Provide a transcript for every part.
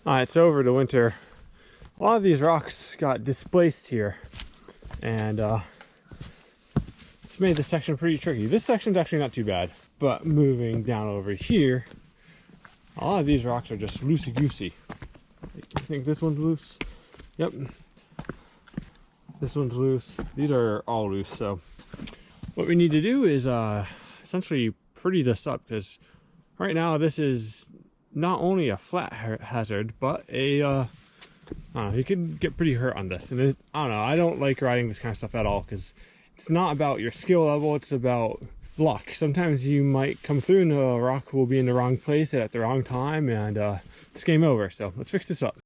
Alright, so over the winter, a lot of these rocks got displaced here, and it's made this section pretty tricky. This section's actually not too bad, but moving down over here, a lot of these rocks are just loosey-goosey. I think this one's loose. Yep. This one's loose. These are all loose, so what we need to do is essentially pretty this up, because right now this is not only a flat hazard, but a I don't know, you can get pretty hurt on this. And I don't know, I don't like riding this kind of stuff at all, because it's not about your skill level, it's about luck. Sometimes you might come through and a rock will be in the wrong place at the wrong time, and it's game over. So let's fix this up.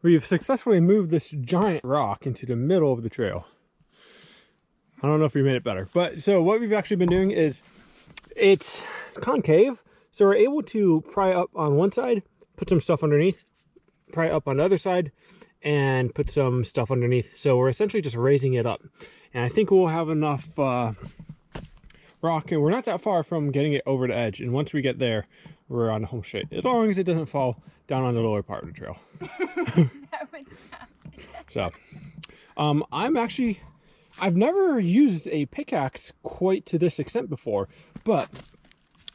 we've successfully moved this giant rock into the middle of the trail. I don't know if we made it better, but so what we've actually been doing is it's concave, so we're able to pry up on one side, put some stuff underneath, pry up on the other side, and put some stuff underneath. So we're essentially just raising it up, and I think we'll have enough rock, and we're not that far from getting it over the edge, and once we get there, we're on the home straight, as long as it doesn't fall down on the lower part of the trail. That would sound so I've never used a pickaxe quite to this extent before, but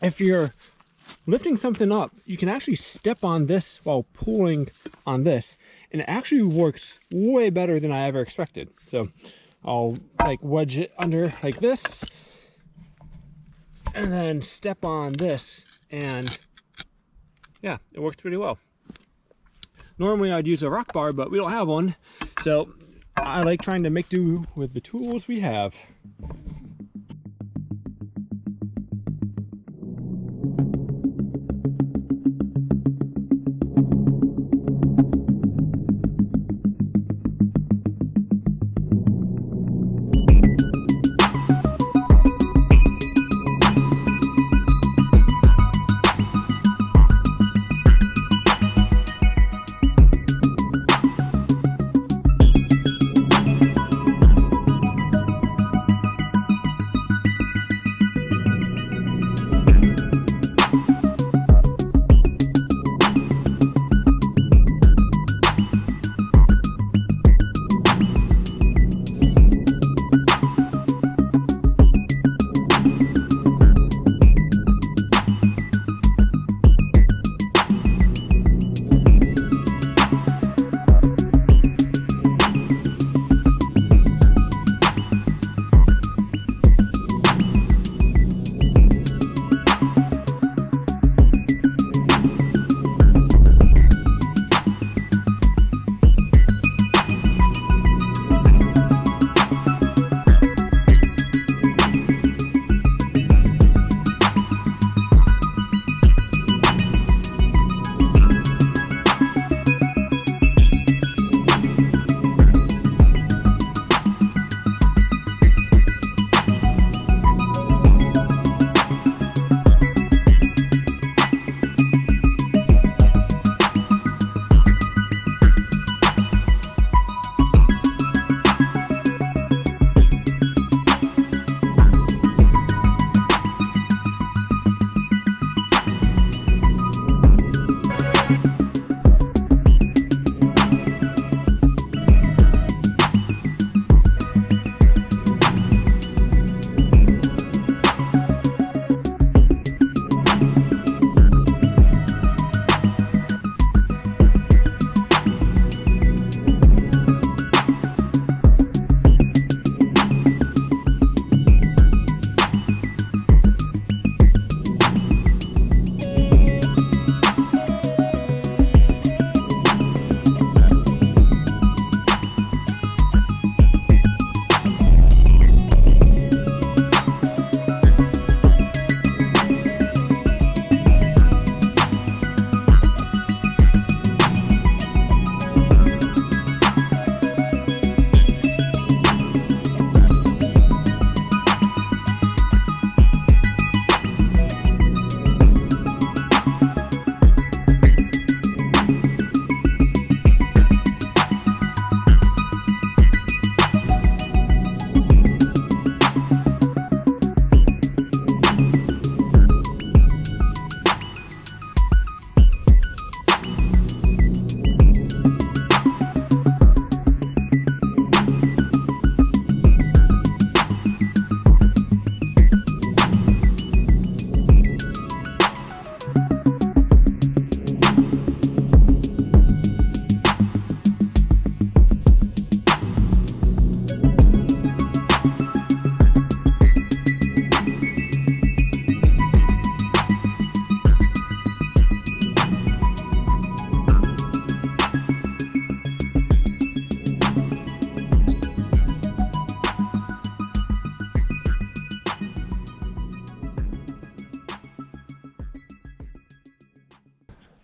if you're lifting something up, you can actually step on this while pulling on this, and it actually works way better than I ever expected. So I'll like wedge it under like this, and then step on this, and yeah, it works pretty well. Normally I'd use a rock bar, but we don't have one, so I like trying to make do with the tools we have.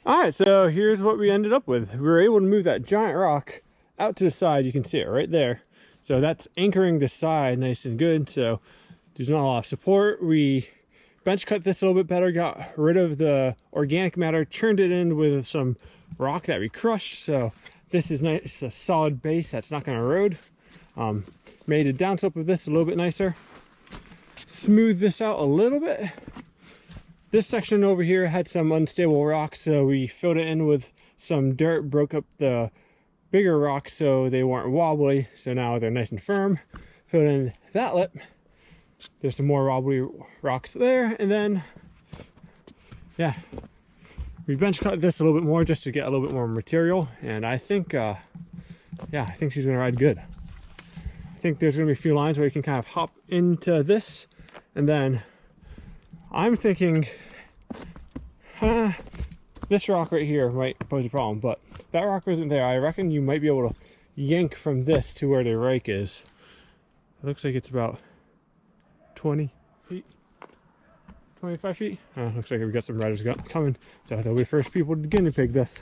All right, so here's what we ended up with. We were able to move that giant rock out to the side. You can see it right there. So that's anchoring the side nice and good. So there's not a lot of support. We bench cut this a little bit better, got rid of the organic matter, churned it in with some rock that we crushed. So this is nice, a solid base that's not going to erode. Made a downslope of this a little bit nicer. Smooth this out a little bit. This section over here had some unstable rocks, so we filled it in with some dirt, broke up the bigger rocks so they weren't wobbly, so now they're nice and firm. Filled in that lip. There's some more wobbly rocks there, and then yeah, we bench cut this a little bit more just to get a little bit more material, and I think yeah, I think she's gonna ride good. I think there's gonna be a few lines where you can kind of hop into this, and then I'm thinking this rock right here might pose a problem, but that rock isn't there. I reckon you might be able to yank from this to where the rake is. It looks like it's about 20 feet, 25 feet. Looks like we got some riders coming, so they'll be the first people to guinea pig this.